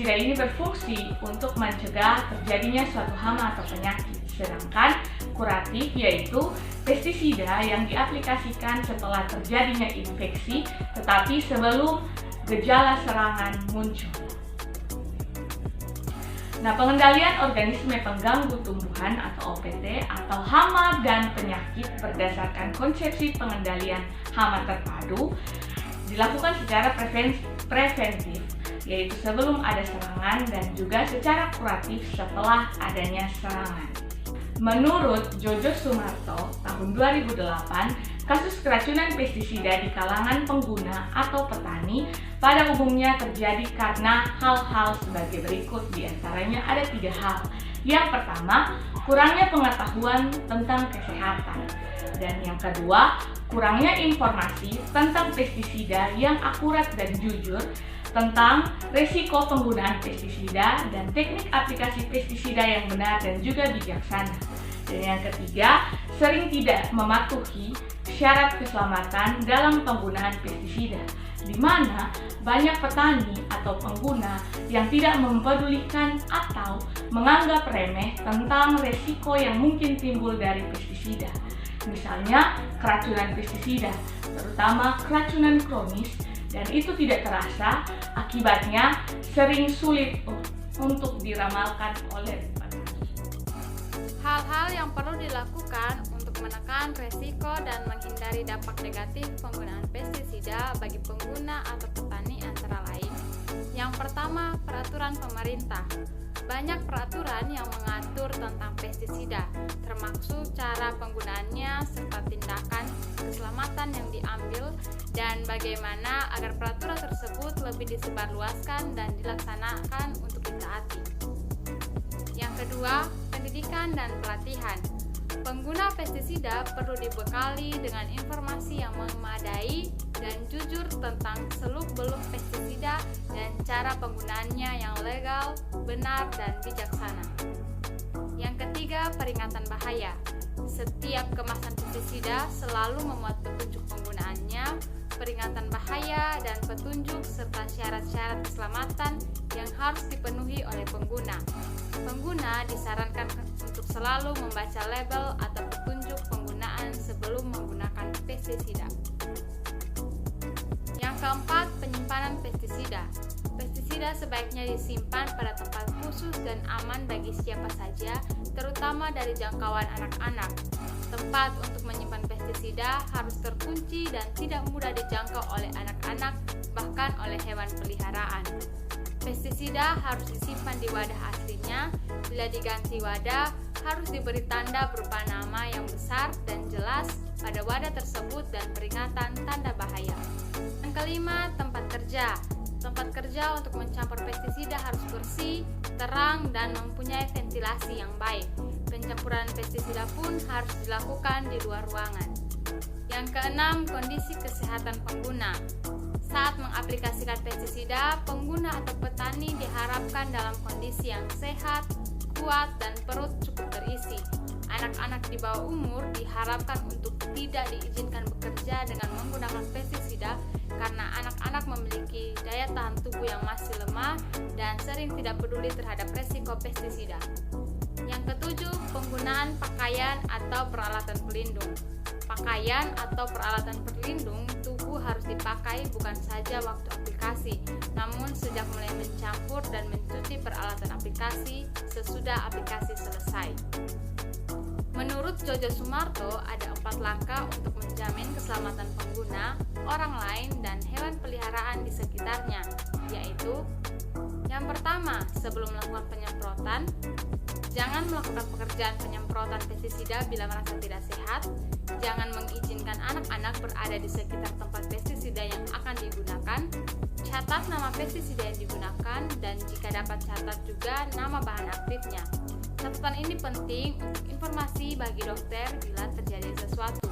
pestisida ini berfungsi untuk mencegah terjadinya suatu hama atau penyakit, sedangkan kuratif yaitu pestisida yang diaplikasikan setelah terjadinya infeksi tetapi sebelum gejala serangan muncul. Nah, pengendalian organisme pengganggu tumbuhan atau OPT atau hama dan penyakit berdasarkan konsepsi pengendalian hama terpadu dilakukan secara preventif, yaitu sebelum ada serangan dan juga secara kuratif setelah adanya serangan. Menurut Jojo Sumarto tahun 2008, kasus keracunan pestisida di kalangan pengguna atau petani pada umumnya terjadi karena hal-hal sebagai berikut, diantaranya ada 3 hal. Yang pertama, kurangnya pengetahuan tentang kesehatan. Dan yang kedua, kurangnya informasi tentang pestisida yang akurat dan jujur, tentang risiko penggunaan pestisida dan teknik aplikasi pestisida yang benar dan juga bijaksana. Dan yang ketiga, sering tidak mematuhi syarat keselamatan dalam penggunaan pestisida, di mana banyak petani atau pengguna yang tidak mempedulikan atau menganggap remeh tentang risiko yang mungkin timbul dari pestisida. Misalnya keracunan pestisida, terutama keracunan kronis, dan itu tidak terasa, akibatnya sering sulit untuk diramalkan oleh petani. Hal-hal yang perlu dilakukan untuk menekan resiko dan menghindari dampak negatif penggunaan pestisida bagi pengguna atau petani antara lain. Yang pertama, peraturan pemerintah. Banyak peraturan yang mengatur tentang pestisida, termasuk cara penggunaannya serta tindakan keselamatan yang diambil dan bagaimana agar peraturan tersebut lebih disebarluaskan dan dilaksanakan untuk ditaati. Yang kedua, pendidikan dan pelatihan. Pengguna pestisida perlu dibekali dengan informasi yang memadai dan jujur tentang seluk-beluk pestisida dan cara penggunaannya yang legal, benar, dan bijaksana. Yang ketiga, peringatan bahaya. Setiap kemasan pestisida selalu memuat petunjuk penggunaannya, peringatan bahaya, dan petunjuk serta syarat-syarat keselamatan yang harus dipenuhi oleh pengguna. Pengguna disarankan untuk selalu membaca label atau petunjuk penggunaan sebelum menggunakan pestisida. Yang keempat, penyimpanan pestisida. Pestisida sebaiknya disimpan pada tempat khusus dan aman bagi siapa saja, terutama dari jangkauan anak-anak. Tempat untuk menyimpan pestisida harus terkunci dan tidak mudah dijangkau oleh anak-anak, bahkan oleh hewan peliharaan. Pestisida harus disimpan di wadah aslinya. Bila diganti wadah, harus diberi tanda berupa nama yang besar dan jelas pada wadah tersebut dan peringatan tanda bahaya. Yang kelima, tempat kerja. Tempat kerja untuk mencampur pestisida harus bersih, terang, dan mempunyai ventilasi yang baik. Pencampuran pestisida pun harus dilakukan di luar ruangan. Yang keenam, kondisi kesehatan pengguna. Saat mengaplikasikan pestisida, pengguna atau petani diharapkan dalam kondisi yang sehat, kuat, dan perut cukup terisi. Anak-anak di bawah umur diharapkan untuk tidak diizinkan bekerja dengan menggunakan pestisida karena anak-anak memiliki daya tahan tubuh yang masih lemah dan sering tidak peduli terhadap resiko pestisida. Yang ketujuh, penggunaan pakaian atau peralatan pelindung. Pakaian atau peralatan pelindung tubuh harus dipakai bukan saja waktu aplikasi, namun sejak mulai mencampur dan mencuci peralatan aplikasi sesudah aplikasi selesai. Menurut Jojo Sumarto, ada 4 langkah untuk menjamin keselamatan pengguna, orang lain, dan hewan peliharaan di sekitarnya, yaitu: yang pertama, sebelum melakukan penyemprotan, jangan melakukan pekerjaan penyemprotan pestisida bila merasa tidak sehat. Jangan mengizinkan anak-anak berada di sekitar tempat pestisida yang akan digunakan. Catat nama pestisida yang digunakan dan jika dapat catat juga nama bahan aktifnya. Catatan ini penting untuk informasi bagi dokter bila terjadi sesuatu.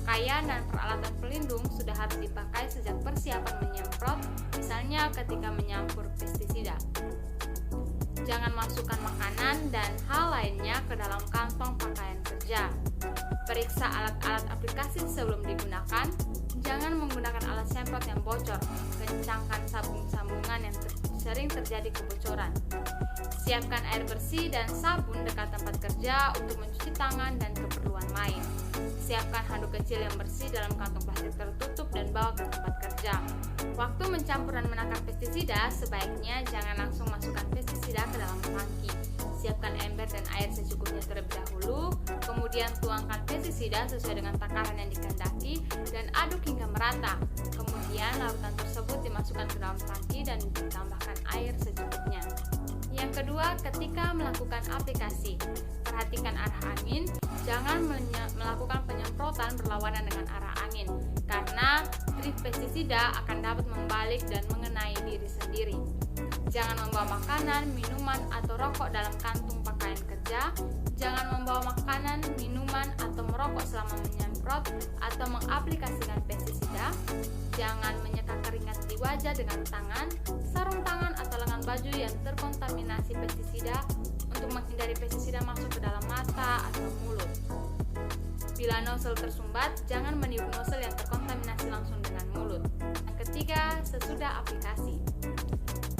Pakaian dan peralatan pelindung sudah harus dipakai sejak persiapan menyemprot, misalnya ketika menyampur pestisida. Jangan masukkan makanan dan hal lainnya ke dalam kantong pakaian kerja. Periksa alat-alat aplikasi sebelum digunakan. Jangan menggunakan alat semprot yang bocor. Kencangkan sambung-sambungan yang sering terjadi kebocoran. Siapkan air bersih dan sabun dekat tempat kerja untuk mencuci tangan dan keperluan lain. Siapkan handuk kecil yang bersih dalam kantong plastik tertutup dan bawa ke tempat kerja. Waktu mencampur dan menakar pestisida, sebaiknya jangan langsung masukkan pestisida ke dalam tangki. Siapkan ember dan air secukupnya terlebih dahulu, kemudian tuangkan pestisida sesuai dengan takaran yang dikehendaki dan aduk hingga merata. Kemudian larutan tersebut dimasukkan ke dalam tangki dan ditambahkan air secukupnya. Yang kedua, ketika melakukan aplikasi, perhatikan arah angin. Jangan melakukan penyemprotan berlawanan dengan arah angin, karena drip pestisida akan dapat membalik dan mengenai diri sendiri. Jangan membawa makanan, minuman, atau rokok dalam kantung pakaian kerja. Jangan membawa makanan, minuman, atau merokok selama menyemprot atau mengaplikasikan pestisida. Jangan menyeka keringat di wajah dengan tangan, sarung tangan, atau lengan baju yang terkontaminasi pestisida untuk menghindari pestisida masuk ke dalam mata atau mulut. Bila nozzle tersumbat, jangan meniup nozzle yang terkontaminasi langsung dengan mulut. Yang ketiga, sesudah aplikasi,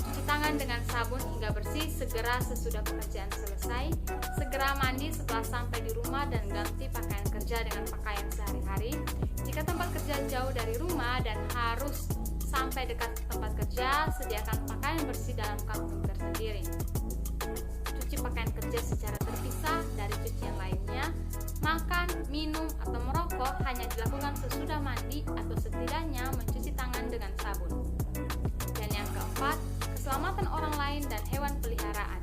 cuci tangan dengan sabun hingga bersih segera sesudah pekerjaan selesai. Segera mandi setelah sampai di rumah dan ganti pakaian kerja dengan pakaian sehari-hari. Jika tempat kerja jauh dari rumah dan harus sampai dekat tempat kerja, sediakan pakaian bersih dalam kantung tersendiri. Cuci pakaian kerja secara terpisah dari cucian lainnya. Makan, minum, atau merokok hanya dilakukan sesudah mandi atau setidaknya mencuci tangan dengan sabun. Dan yang keempat, keselamatan orang lain dan hewan peliharaan.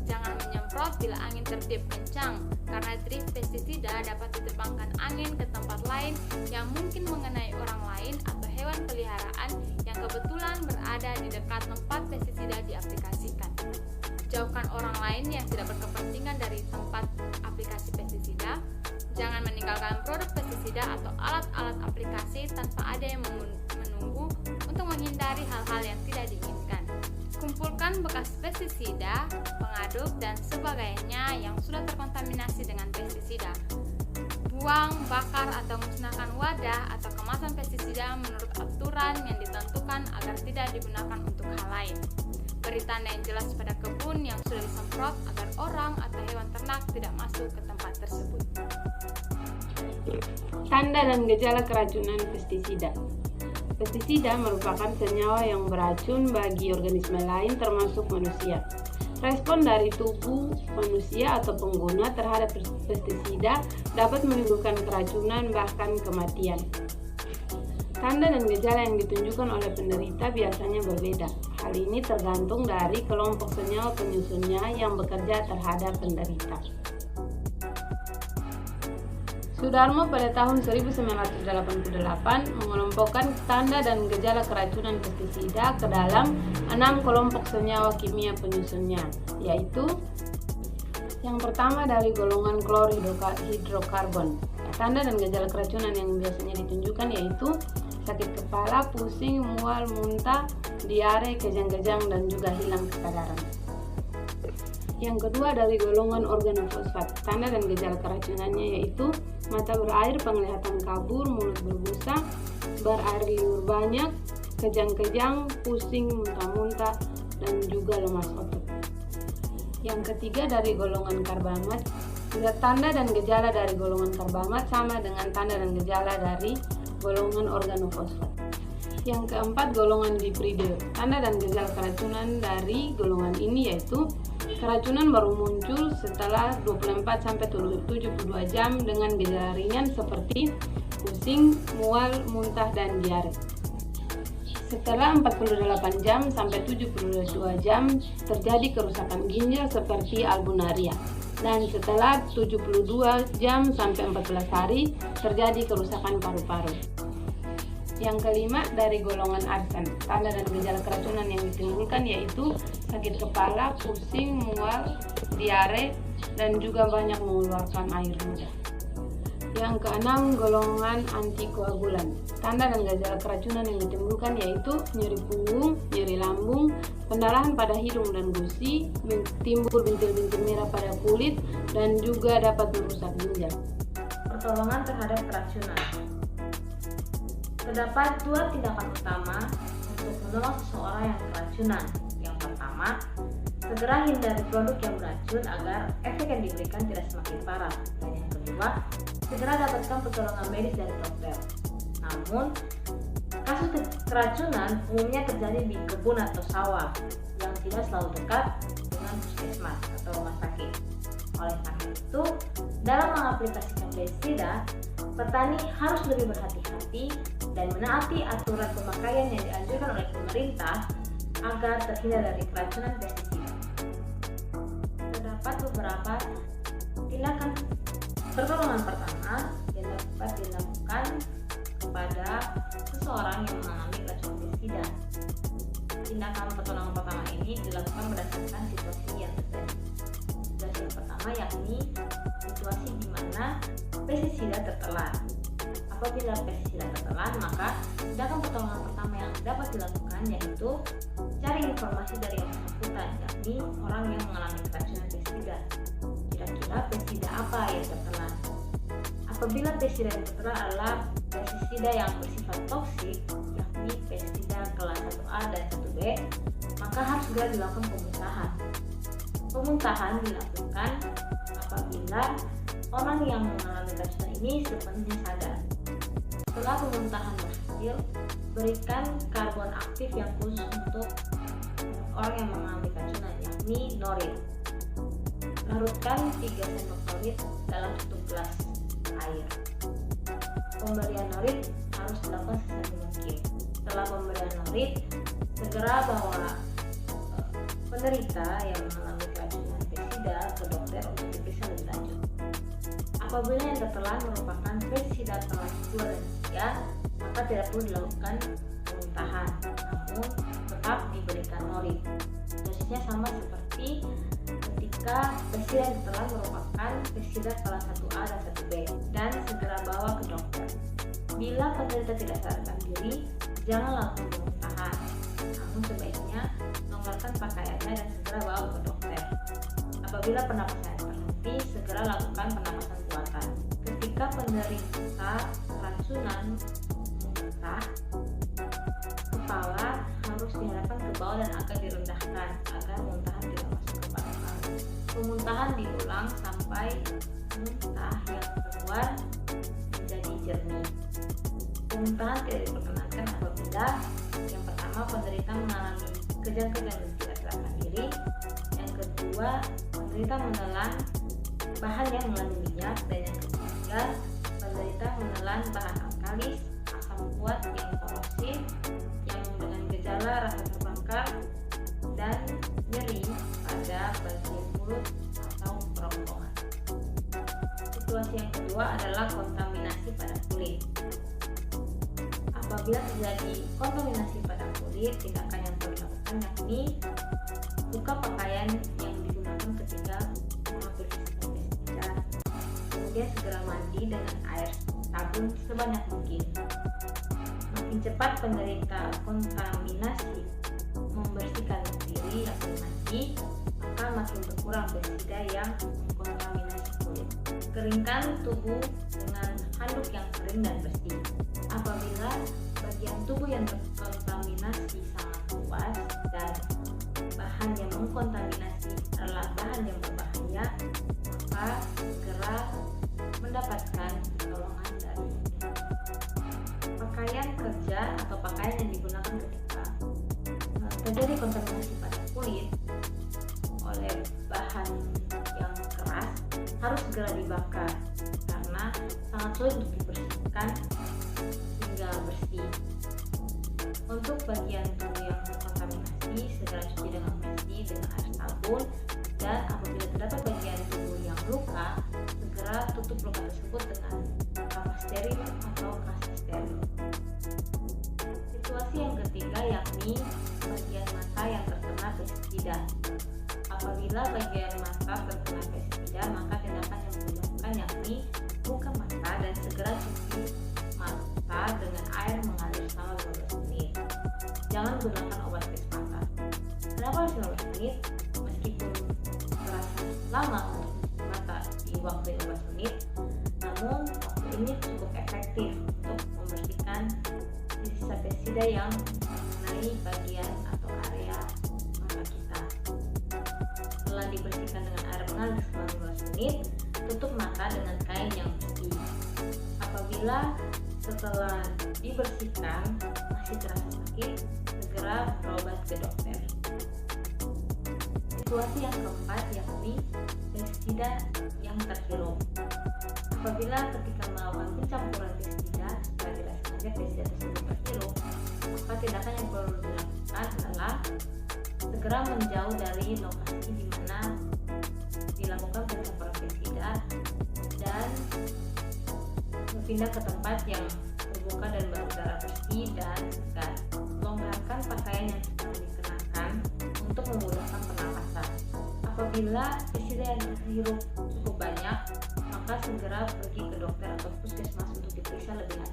Jangan menyemprot bila angin tertiup kencang, karena drip pestisida dapat diterbangkan angin ke tempat lain yang mungkin mengenai orang lain atau hewan peliharaan yang kebetulan berada di dekat tempat pestisida diaplikasikan. Jauhkan orang lain yang tidak berkepentingan dari tempat aplikasi pestisida. Jangan meninggalkan produk pestisida atau alat-alat aplikasi tanpa ada yang menunggu untuk menghindari hal-hal yang tidak diinginkan. Kumpulkan bekas pestisida, pengaduk, dan sebagainya yang sudah terkontaminasi dengan pestisida. Buang, bakar, atau musnahkan wadah atau kemasan pestisida menurut aturan yang ditentukan agar tidak digunakan untuk hal lain. Beri tanda yang jelas pada kebun yang sudah disemprot agar orang atau hewan ternak tidak masuk ke tempat tersebut. Tanda dan gejala keracunan pestisida. Pestisida merupakan senyawa yang beracun bagi organisme lain termasuk manusia. Respon dari tubuh manusia atau pengguna terhadap pestisida dapat menimbulkan keracunan bahkan kematian. Tanda dan gejala yang ditunjukkan oleh penderita biasanya berbeda. Hal ini tergantung dari kelompok senyawa penyusunnya yang bekerja terhadap penderita. Sudarmo pada tahun 1988 mengelompokkan tanda dan gejala keracunan pestisida ke dalam 6 kelompok senyawa kimia penyusunnya, yaitu yang pertama dari golongan klorhidrokarbon. Tanda dan gejala keracunan yang biasanya ditunjukkan yaitu sakit kepala, pusing, mual, muntah, diare, kejang-kejang, dan juga hilang kesadaran. Yang kedua dari golongan organofosfat. Tanda dan gejala keracunannya yaitu mata berair, penglihatan kabur, mulut berbusa, berair liur banyak, kejang-kejang, pusing, muntah-muntah, dan juga lemas otot. Yang ketiga dari golongan karbamat. Tanda dan gejala dari golongan karbamat sama dengan tanda dan gejala dari golongan organofosfat. Yang keempat golongan dipridil. Tanda dan gejala keracunan dari golongan ini yaitu keracunan baru muncul setelah 24-72 jam dengan gejala ringan seperti pusing, mual, muntah, dan diare. Setelah 48 jam sampai 72 jam terjadi kerusakan ginjal seperti albunaria. Dan setelah 72 jam sampai 14 hari terjadi kerusakan paru-paru. Yang kelima dari golongan arsen. Tanda dan gejala keracunan yang ditimbulkan yaitu sakit kepala, pusing, mual, diare, dan juga banyak mengeluarkan air ludah. Yang keenam golongan antikoagulan. Tanda dan gejala keracunan yang ditimbulkan yaitu nyeri punggung, nyeri lambung, pendarahan pada hidung dan gusi, timbul bintil-bintil merah pada kulit, dan juga dapat merusak ginjal. Pertolongan terhadap keracunan. Terdapat dua tindakan utama untuk menolong seseorang yang keracunan. Yang pertama, segera hindari produk yang beracun agar efek yang diberikan tidak semakin parah. Dan yang kedua, segera dapatkan pertolongan medis dari dokter. Namun, kasus keracunan umumnya terjadi di kebun atau sawah yang tidak selalu dekat dengan puskesmas atau rumah sakit. Oleh karena itu, dalam mengaplikasikan pestisida, petani harus lebih berhati-hati dan menaati aturan pemakaian yang dianjurkan oleh pemerintah agar terhindar dari keracunan pestisida. Terdapat beberapa tindakan pertolongan pertama yang dapat dilakukan kepada seseorang yang mengalami keracunan pestisida. Tindakan pertolongan pertama ini dilakukan berdasarkan situasi yang terjadi. Situasi yang pertama yakni situasi di mana pestisida tertelan. Apabila pestisida tertelan, maka tindakan pertolongan pertama yang dapat dilakukan yaitu cari informasi dari yang bersangkutan, yakni orang yang mengalami keracunan pestisida. Kira-kira pestisida apa yang tertelan? Apabila pestisida yang tertelan adalah pestisida yang bersifat toksik, yakni pestisida kelas 1A dan 1B, maka harus segera dilakukan pemusnahan. Pemusnahan dilakukan apabila orang yang mengalami keracunan ini sepenuhnya sadar. Setelah pemusnahan berhasil, berikan karbon aktif yang khusus untuk orang yang mengalami keracunan, yakni norit. Larutkan 3 sendok norit dalam 1 gelas air. Pemberian norit harus dilakukan sesering mungkin. Setelah pemberian norit, segera bawa penderita yang mengalami keracunan pestisida ke dokter untuk diperiksa lebih lanjut. Apabila yang tertelan merupakan pestisida kelas 2 dan 3, maka tidak perlu dilakukan pemusnahan, namun tetap diberikan norit. Dosisnya sama seperti ketika pestisida yang tertelan merupakan pestisida kelas 1A dan 1B, dan segera bawa ke dokter. Bila penderita tidak sadarkan diri, jangan lakukan pemusnahan, namun sebaiknya longgarkan pakaiannya dan segera bawa ke dokter. Apabila pernapasannya terhenti, segera lakukan pernapasan buatan. Ketika penderita keracunan muntah, kepala harus dihadapkan ke bawah dan agak direndahkan agar muntahan tidak masuk ke paru-paru. Pemuntahan diulang sampai muntah yang keluar menjadi jernih. Pemuntahan tidak diperkenankan apabila yang pertama penderita mengalami kejang-kejang dan tidak sadarkan diri. Yang kedua, penderita menelan bahan yang mengandung minyak, dan yang ketiga, penderita menelan bahan alkalis, asam kuat yang korosif, yang dengan gejala rasa terbakar dan nyeri pada bagian mulut atau kerongkongan. Situasi yang kedua adalah kontaminasi pada kulit. Apabila terjadi kontaminasi pada kulit, tindakan yang perlu dilakukan yakni buka pakaian yang digunakan ketika mengaplikasikan pestisida, kemudian segera mandi dengan air sabun sebanyak mungkin. Makin cepat penderita kontaminasi membersihkan diri atau mandi, maka makin berkurang pestisida yang mengkontaminasi kulit. Keringkan tubuh dengan handuk yang kering dan bersih. Apabila bagian tubuh yang terkontaminasi sangat luas dan bahan yang mengkontaminasi adalah bahan yang berbahaya, maka segera mendapatkan pertolongan dari dokter. Pakaian kerja atau pakaian yang digunakan ketika terjadi kontaminasi pada kulit oleh bahan yang keras harus segera dibakar karena sangat sulit untuk dibersihkan hingga bersih. Untuk bagian tubuh yang terkontaminasi, segera cuci dengan bersih dengan air sabun, dan apabila terdapat bagian tubuh yang luka, segera tutup luka tersebut dengan kapas steril atau kasa steril. Situasi yang ketiga yakni bagian mata yang terkena pestisida. Apabila bagian mata terkena pestisida, maka tindakan yang dilakukan yakni buka mata dan segera cuci mata dengan air mengalir selama 15 menit. Jangan gunakan obat tes mata. Kenapa harus 15 menit? Meskipun terasa lama untuk mencuci mata di waktu 15 menit, namun waktu ini cukup efektif untuk membersihkan sisa pestisida yang mengenai bagian atau area mata kita. dibersihkan dengan air mengalir selama 15 menit. Tutup mata dengan kain yang bersih. Apabila setelah dibersihkan masih terasa sakit, segera berobat ke dokter. Situasi yang keempat yakni pestisida yang terhirup. Apabila ketika melakukan pencampuran pestisida secara tidak sengaja pestisida tersebut terhirup, maka tindakan yang perlu dilakukan adalah segera menjauh dari lokasi di mana dilakukan pencampuran pestisida dan berpindah ke tempat yang terbuka dan berudara bersih dan segar. Longgarkan pakaian yang sedang dikenakan untuk memudahkan pernapasan. Apabila pestisida yang terhirup cukup banyak, maka segera pergi ke dokter atau puskesmas untuk diperiksa lebih lanjut.